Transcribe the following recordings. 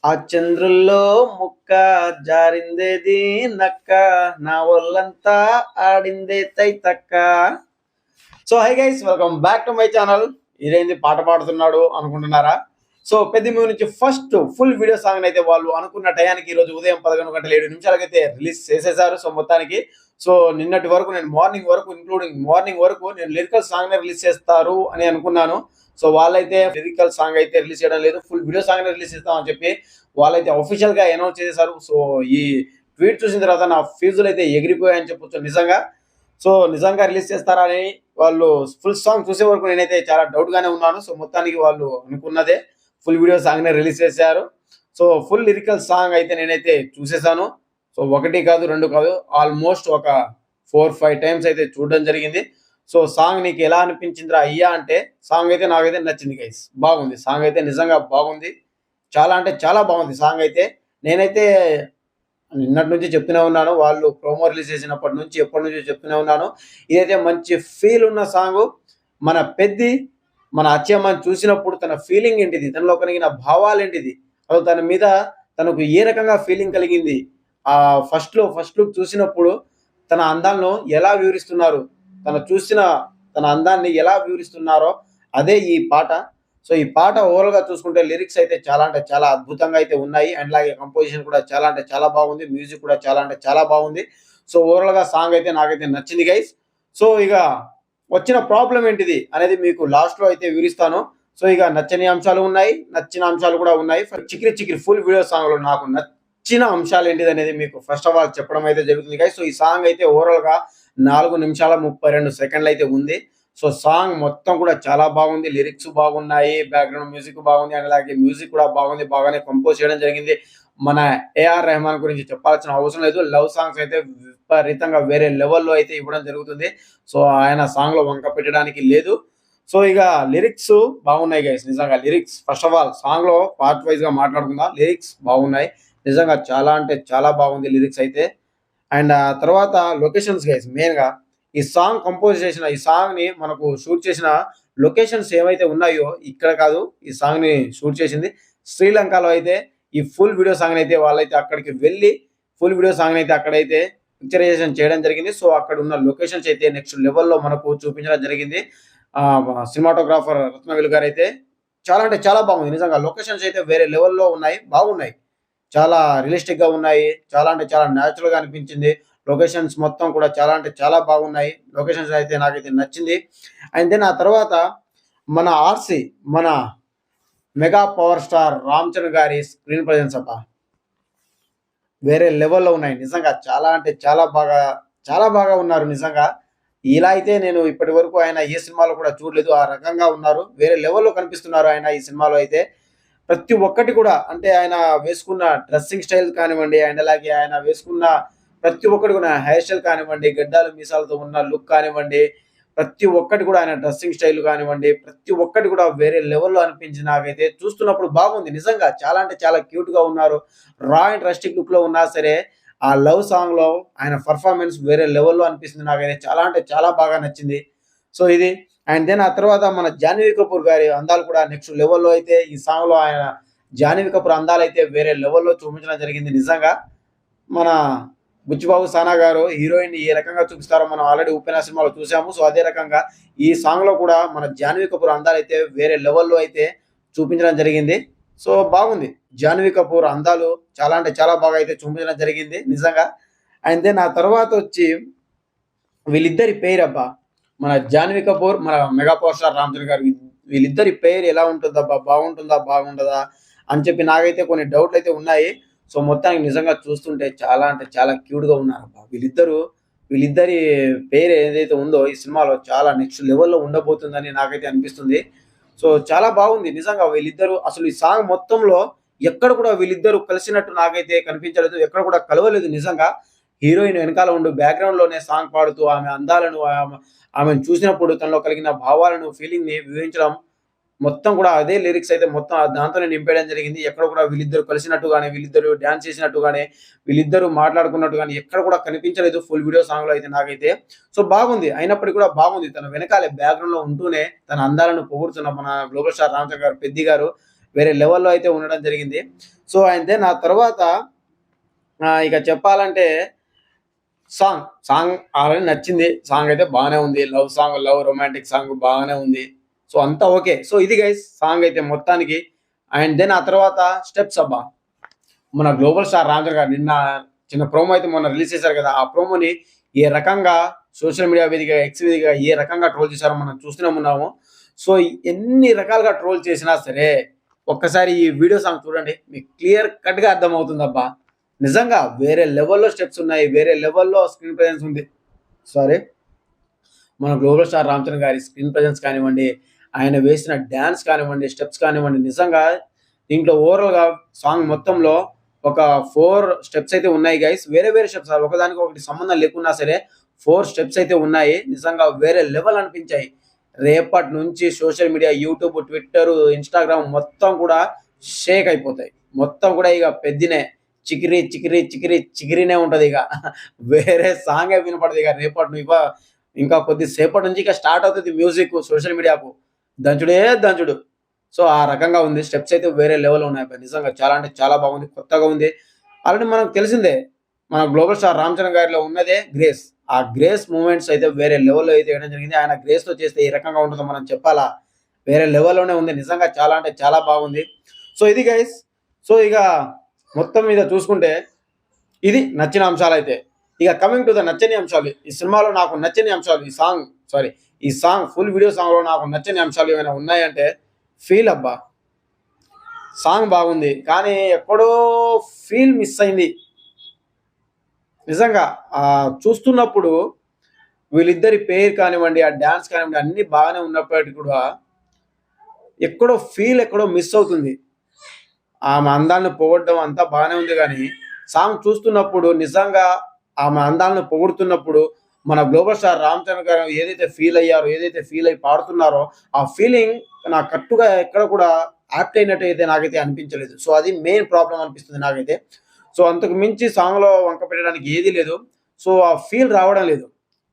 ఆ చంద్రుల్లో ముక్క జారిందేది నక్క నా ఒళ్ళంతా ఆడిందే తైతక్క. So hi guys, welcome back to my channel. ఇదేంది పాట పాడుతున్నాడు అనుకుంటున్నారా? సో పెద్ద మూవీ నుంచి ఫస్ట్ ఫుల్ వీడియో సాంగ్ అయితే వాళ్ళు అనుకున్న టయానికి ఈ రోజు ఉదయం 11 గంటల 7 నిమిషాలకైతే రిలీజ్ చేసేసారు. సో మొత్తానికి నిన్నటి వరకు నేను మార్నింగ్ వరకు నేను లిరికల్ సాంగ్ రిలీజ్ చేస్తారు అని అనుకున్నాను. సో వాళ్ళైతే లిరికల్ సాంగ్ అయితే రిలీజ్ చేయడం లేదు, ఫుల్ వీడియో సాంగ్ రిలీజ్ చేస్తాం అని చెప్పి వాళ్ళైతే అఫీషియల్ గా అనౌన్స్ చేశారు. సో ఈ ట్వీట్ చూసిన తర్వాత నా ఫీజులు అయితే ఎగిరిపోయాయని చెప్పొచ్చు నిజంగా. సో నిజంగా రిలీజ్ చేస్తారా అని వాళ్ళు ఫుల్ సాంగ్ చూసే వరకు నేనైతే చాలా డౌట్ గానే ఉన్నాను. సో మొత్తానికి వాళ్ళు అనుకున్నదే ఫుల్ వీడియో సాంగ్ నే రిలీజ్ చేశారు. సో ఫుల్ లిరికల్ సాంగ్ అయితే నేనైతే చూసేసాను. సో ఒకటి కాదు రెండు కాదు, ఆల్మోస్ట్ ఒక 4-5 టైమ్స్ అయితే చూడడం జరిగింది. సో సాంగ్ నీకు ఎలా అనిపించిందిరా అయ్యా అంటే, సాంగ్ అయితే నాకైతే నచ్చింది గైస్. బాగుంది సాంగ్ అయితే, నిజంగా బాగుంది. చాలా అంటే చాలా బాగుంది సాంగ్ అయితే. నేనైతే నిన్నటి నుంచి చెప్తూనే ఉన్నాను, వాళ్ళు ప్రోమో రిలీజ్ చేసినప్పటి నుంచి ఎప్పటి నుంచో చెప్తూనే ఉన్నాను, ఇదైతే మంచి ఫీల్ ఉన్న సాంగ్. మన పెద్ది మన అచ్చమ్మని చూసినప్పుడు తన ఫీలింగ్ ఏంటిది, తనలో కలిగిన భావాలు ఏంటిది, అసలు తన మీద తనకు ఏ రకంగా ఫీలింగ్ కలిగింది, ఆ ఫస్ట్ లుక్ చూసినప్పుడు తన అందాలను ఎలా వివరిస్తున్నారు, తన అందాన్ని ఎలా వివరిస్తున్నారో అదే ఈ పాట. సో ఈ పాట ఓవరాల్ గా చూసుకుంటే లిరిక్స్ అయితే చాలా అంటే చాలా అద్భుతంగా అయితే ఉన్నాయి. అండ్ అలాగే కంపోజిషన్ కూడా చాలా అంటే చాలా బాగుంది, మ్యూజిక్ కూడా చాలా అంటే చాలా బాగుంది. సో ఓవరాల్ గా సాంగ్ అయితే నాకైతే నచ్చింది గైస్. సో ఇక వచ్చిన ప్రాబ్లం ఏంటిది అనేది మీకు లాస్ట్ లో అయితే వివరిస్తాను. సో ఇక నచ్చని అంశాలు ఉన్నాయి, నచ్చిన అంశాలు కూడా ఉన్నాయి. చిక్కిరి ఫుల్ వీడియో సాంగ్ లో నాకు నచ్చిన అంశాలు ఏంటిది అనేది మీకు ఫస్ట్ ఆఫ్ ఆల్ చెప్పడం అయితే జరుగుతుంది గైస్. సో ఈ సాంగ్ అయితే ఓవరాల్ గా 4 నిమిషాల 32 సెకండ్లు అయితే ఉంది. సో సాంగ్ మొత్తం కూడా చాలా బాగుంది, లిరిక్స్ బాగున్నాయి, బ్యాక్గ్రౌండ్ మ్యూజిక్ బాగుంది, అండ్ అలాగే మ్యూజిక్ కూడా బాగుంది, బాగానే కంపోజ్ చేయడం జరిగింది. మన ఏఆర్ రెహమాన్ గురించి చెప్పాల్సిన అవసరం లేదు. లవ్ సాంగ్స్ అయితే విపరీతంగా వేరే లెవెల్లో అయితే ఇవ్వడం జరుగుతుంది. సో ఆయన సాంగ్ లో వంక పెట్టడానికి లేదు. సో ఇక లిరిక్స్ బాగున్నాయి గైస్. నిజంగా lyrics first of all song లో పార్ట్ వైజ్ గా మాట్లాడుకుందాం. లిరిక్స్ బాగున్నాయి, నిజంగా చాలా అంటే చాలా బాగుంది లిరిక్స్ అయితే. అండ్ ఆ తర్వాత లొకేషన్స్ గైస్, మెయిన్ గా ఈ సాంగ్ కంపోజ్ చేసిన, ఈ సాంగ్ ని మనకు షూట్ చేసిన లొకేషన్స్ ఏవైతే ఉన్నాయో ఇక్కడ కాదు, ఈ సాంగ్ ని షూట్ చేసింది శ్రీలంకలో అయితే. ఈ ఫుల్ వీడియో సాంగ్ అయితే వాళ్ళైతే అక్కడికి వెళ్ళి ఫుల్ వీడియో సాంగ్ అయితే అక్కడైతే పిక్చరైజేషన్ చేయడం జరిగింది. సో అక్కడ ఉన్న లొకేషన్స్ అయితే నెక్స్ట్ లెవెల్లో మనకు చూపించడం జరిగింది. సినిమాటోగ్రాఫర్ రత్నవేలు గారు అయితే చాలా అంటే చాలా బాగుంది. నిజంగా లొకేషన్స్ అయితే వేరే లెవెల్లో ఉన్నాయి, బాగున్నాయి, చాలా రియలిస్టిక్ గా ఉన్నాయి, చాలా అంటే చాలా న్యాచురల్ గా అనిపించింది. లొకేషన్స్ మొత్తం కూడా చాలా అంటే చాలా బాగున్నాయి. లొకేషన్స్ అయితే నాకైతే నచ్చింది. అండ్ దెన్ ఆ తర్వాత మన ఆర్సి, మన mega power star Ram Charan గారి స్క్రీన్ ప్రజెన్స్ అబ్బా వేరే లెవెల్లో ఉన్నాయి. నిజంగా చాలా అంటే చాలా బాగా ఉన్నారు నిజంగా. ఇలా అయితే నేను ఇప్పటి వరకు ఆయన ఏ సినిమాలో కూడా చూడలేదు. ఆ రకంగా ఉన్నారు, వేరే లెవెల్లో కనిపిస్తున్నారు ఆయన ఈ సినిమాలో అయితే. ప్రతి ఒక్కటి కూడా అంటే ఆయన వేసుకున్న డ్రెస్సింగ్ స్టైల్ కానివ్వండి, అండ్ అలాగే ఆయన వేసుకున్న ప్రతి ఒక్కటి కూడా హెయిర్ స్టైల్ కానివ్వండి, గడ్డాలు మీసాలతో ఉన్న లుక్ కానివ్వండి, ప్రతి ఒక్కటి కూడా ఆయన డ్రెస్సింగ్ స్టైల్ కానివ్వండి, ప్రతి ఒక్కటి కూడా వేరే లెవెల్లో అనిపించింది నాకైతే. చూస్తున్నప్పుడు బాగుంది నిజంగా, చాలా అంటే చాలా క్యూట్ గా ఉన్నారు. రా అండ్ రస్టిక్ లుక్ లో ఉన్నా సరే ఆ లవ్ సాంగ్ లో ఆయన పర్ఫార్మెన్స్ వేరే లెవెల్లో అనిపిస్తుంది నాకైతే. చాలా అంటే చాలా బాగా నచ్చింది. సో ఇది. అండ్ దెన్ ఆ తర్వాత మన జాహ్నవి కపూర్ గారి అందాలు కూడా నెక్స్ట్ లెవెల్లో అయితే ఈ సాంగ్ లో ఆయన జాహ్నవి కపూర్ అందాలు అయితే వేరే లెవెల్లో చూపించడం జరిగింది నిజంగా. మన బుచ్చిబాబు సానా గారు హీరోయిన్ ఏ రకంగా చూపిస్తారో మనం ఆల్రెడీ ఉప్పెన సినిమాలో చూసాము. సో అదే రకంగా ఈ సాంగ్ లో కూడా మన జాహ్నవి కపూర్ అందాలు అయితే వేరే లెవెల్లో అయితే చూపించడం జరిగింది. సో బాగుంది, జాహ్నవి కపూర్ అందాలు చాలా అంటే చాలా బాగా అయితే చూపించడం జరిగింది నిజంగా. అండ్ దెన్ ఆ తర్వాత వచ్చి వీళ్ళిద్దరి పేరు అబ్బా, మన జాహ్నవి కపూర్, మన mega power star Ram Charan గారు, వీళ్ళిద్దరి పేరు ఎలా ఉంటుందబ్బా, బాగుంటుందా బాగుండదా అని చెప్పి నాకైతే కొన్ని డౌట్లు అయితే ఉన్నాయి. సో మొత్తానికి నిజంగా చూస్తుంటే చాలా అంటే చాలా క్యూట్ గా ఉన్నారబ్బా వీళ్ళిద్దరి పేరు ఏదైతే ఉందో ఈ సినిమాలో చాలా నెక్స్ట్ లెవెల్లో ఉండబోతుందని నాకైతే అనిపిస్తుంది. సో చాలా బాగుంది నిజంగా. వీళ్ళిద్దరు అసలు ఈ సాంగ్ మొత్తంలో ఎక్కడ కూడా వీళ్ళిద్దరు కలిసినట్టు నాకైతే కనిపించలేదు, ఎక్కడ కూడా కలవలేదు నిజంగా. హీరోయిన్ వెనకాల ఉండు బ్యాక్గ్రౌండ్ లోనే సాంగ్ పాడుతూ ఆమె అందాలను, ఆమెను చూసినప్పుడు తనలో కలిగిన భావాలను, ఫీలింగ్ ని వివరించడం మొత్తం కూడా అదే లిరిక్స్ అయితే మొత్తం దాంతోనే నింపేయడం జరిగింది. ఎక్కడ కూడా వీళ్ళిద్దరు కలిసినట్టు గానీ, వీళ్ళిద్దరు డాన్స్ చేసినట్టు గానీ, వీళ్ళిద్దరు మాట్లాడుకున్నట్టు గానీ ఎక్కడ కూడా కనిపించలేదు ఫుల్ వీడియో సాంగ్ లో అయితే నాకైతే. సో బాగుంది, అయినప్పటికీ కూడా బాగుంది. తన వెనకాలే బ్యాక్గ్రౌండ్ లో ఉంటూనే తన అందాలను పొగుడుతున్న మన గ్లోబల్ స్టార్ రామ్ చరణ్ గారు, పెద్ది గారు వేరే లెవెల్లో అయితే ఉండడం జరిగింది. సో అయితే నా తర్వాత ఇక చెప్పాలంటే సాంగ్ ఆల్రెడీ నచ్చింది. సాంగ్ అయితే బాగానే ఉంది. Love song, love romantic song బాగానే ఉంది. సో అంతా ఓకే. సో ఇది గైస్ సాంగ్ అయితే మొత్తానికి. అండ్ దెన్ ఆ తర్వాత స్టెప్స్ అబ్బా! మన గ్లోబల్ స్టార్ రామ్ చరణ్ గారు నిన్న చిన్న ప్రోమో అయితే మొన్న రిలీజ్ చేశారు కదా! ఆ ప్రోమోని ఏ రకంగా సోషల్ మీడియా వేదికగా, ఎక్స్ వేదికగా ఏ రకంగా ట్రోల్ చేశారో మనం చూస్తూనే ఉన్నాము. సో ఎన్ని రకాలుగా ట్రోల్ చేసినా సరే, ఒక్కసారి ఈ వీడియో సాంగ్ చూడండి. మీకు క్లియర్ కట్‌గా అర్థమవుతుందబ్బా! నిజంగా వేరే లెవెల్‌లో స్టెప్స్ ఉన్నాయి. వేరే లెవెల్‌లో స్క్రీన్ ప్రెజెన్స్ ఉంది. సారీ. మన గ్లోబల్ స్టార్ రామ్ చరణ్ గారి స్క్రీన్ ప్రెజెన్స్ కానివ్వండి, ఆయన వేసిన డాన్స్ కానివ్వండి, స్టెప్స్ కానివ్వండి, నిజంగా దీంట్లో ఓవరాల్‌గా సాంగ్ మొత్తంలో ఒక 4 స్టెప్స్ అయితే ఉన్నాయి గైస్. వేరే వేరే స్టెప్స్ ఒకదానికి ఒకటి సంబంధం లేకున్నా సరే 4 స్టెప్స్ అయితే ఉన్నాయి. నిజంగా వేరే లెవెల్ అనిపించాయి. రేపటి నుంచి social media, YouTube, Twitter, Instagram మొత్తం కూడా షేక్ అయిపోతాయి. మొత్తం కూడా ఇక పెద్దినే చికిరి, చికిరి, చికిరి, చికిరినే ఉంటదిగ. వేరే సాంగే వినపడదిగ ఇంకా కొద్ది సేపటి నుంచి ఇక స్టార్ట్ అవుతది మ్యూజిక్ సోషల్ మీడియాకు. దంచుడే దంచుడు. సో, ఆ రకంగా ఉంది. స్టెప్స్ అయితే వేరే లెవెల్‌లో ఉన్నాయి. నిజంగా చాలా అంటే చాలా బాగుంది. కొత్తగా ఉంది. ఆల్రెడీ మనకు తెలిసిందే. మన గ్లోబల్ స్టార్ రామ్ చరణ్ గారిలో ఉన్నదే గ్రేస్. ఆ గ్రేస్ మూవ్‌మెంట్స్ అయితే వేరే లెవెల్‌లో అయితే వేయడం జరిగింది. ఆయన గ్రేస్‌తో చేస్తే ఏ రకంగా ఉంటుందో మనం చెప్పాలా? వేరే లెవెల్‌లోనే ఉంది. నిజంగా చాలా అంటే చాలా బాగుంది. సో, ఇది గైస్. సో, ఇక మొత్తం మీద చూసుకుంటే ఇది నచ్చిన అంశాలైతే. ఇక కమింగ్ టు ద నచ్చని అంశాలు. ఈ సినిమాలో నాకు నచ్చని అంశాలు ఈ సాంగ్ ఫుల్ వీడియో సాంగ్‌లో నాకు నచ్చని అంశాలు ఏమైనా ఉన్నాయంటే ఫీల్ అబ్బా! సాంగ్ బాగుంది. కానీ ఎక్కడో ఫీల్ మిస్ అయింది. నిజంగా చూస్తున్నప్పుడు వీళ్ళిద్దరి పెయిర్ కానివ్వండి, ఆ డాన్స్ కానివ్వండి అన్నీ బాగానే ఉన్నప్పటికి కూడా ఎక్కడో మిస్ అవుతుంది. ఆమె అందాలను పొగడడం అంతా బాగానే ఉంది గానీ, సాంగ్ చూస్తున్నప్పుడు నిజంగా ఆమె అందాలను పొగుడుతున్నప్పుడు మన గ్లోబల్ స్టార్ రామ్ చరణ్ గారు ఏదైతే ఫీల్ అయ్యారో, ఏదైతే ఫీల్ అయ్యి పాడుతున్నారో, ఆ ఫీలింగ్ నాకు కరెక్ట్‌గా ఎక్కడ కూడా యాప్ట్ అయినట్టయితే నాకైతే అనిపించలేదు. సో, అది మెయిన్ ప్రాబ్లమ్ అనిపిస్తుంది నాకైతే. సో, అంతకు మించి సాంగ్‌లో వంక పెట్టడానికి ఏదీ లేదు. సో, ఆ ఫీల్ రావడం లేదు.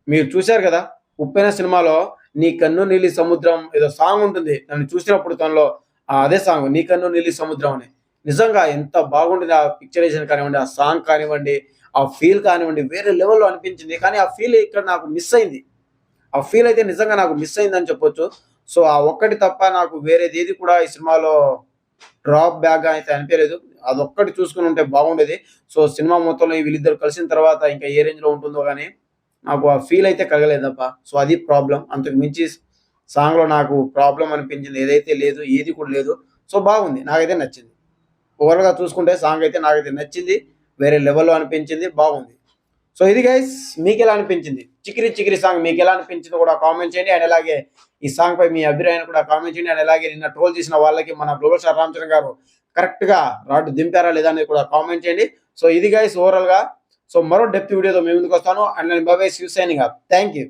మీరు చూసారు కదా! 'ఉప్పెన' సినిమాలో 'నీ కన్ను నీలి సముద్రం' ఏదో సాంగ్ ఉంటుంది. నన్ను చూసినప్పుడు తనలో అదే సాంగ్ 'నీ కన్ను నీలి సముద్రం' అని. నిజంగా ఎంత బాగుంటుంది ఆ పిక్చరైజేషన్ కానివ్వండి, ఆ సాంగ్ కానివ్వండి, ఆ ఫీల్ కానివ్వండి వేరే లెవెల్‌లో అనిపించింది. కానీ ఆ ఫీల్ ఇక్కడ నాకు మిస్ అయింది. ఆ ఫీల్ అయితే నిజంగా నాకు మిస్ అయిందని చెప్పొచ్చు. సో, ఆ ఒక్కటి తప్ప నాకు వేరేదేది కూడా ఈ సినిమాలో డ్రాప్ బ్యాక్‌గా అయితే అనిపియలేదు. అదొక్కటి చూసుకొనుంటే బాగుండేది. సో, సినిమా మొత్తంలో వీళ్ళిద్దరు కలిసిన తర్వాత ఇంకా ఏ రేంజ్‌లో ఉంటుందో గానీ, నాకు ఆ ఫీల్ అయితే కలగలేదబ్బా! సో, అది ప్రాబ్లమ్. అంతకు మించి సాంగ్‌లో నాకు ప్రాబ్లమ్ అనిపించింది ఏదైతే లేదు. ఏది కూడా లేదు. సో, బాగుంది. నాకైతే నచ్చింది. ఓవరాల్‌గా చూసుకుంటే సాంగ్ అయితే నాకైతే నచ్చింది. వేరే లెవెల్‌లో అనిపించింది. బాగుంది. సో, ఇది గైస్ మీకెలా అనిపించింది? 'చికిరి చికిరి' సాంగ్ మీకెలా అనిపించిందో కూడా కామెంట్ చేయండి. అండ్ అలాగే ఈ సాంగ్‌పై మీ అభిప్రాయాన్ని కూడా కామెంట్ చేయండి. అండ్ అలాగే నిన్న ట్రోల్ చేసిన వాళ్ళకి మన గ్లోబల్ స్టార్ రామ్ చరణ్ గారు కరెక్ట్‌గా రాడ్ దింపారా లేదా అనేది కూడా కామెంట్ చేయండి. సో, ఇది గైస్ ఓవరాల్‌గా. సో, మరో డెప్త్ వీడియోతో మీ ముందుకొస్తాను. అండ్ నేను bye bye see you signing off. Thank you.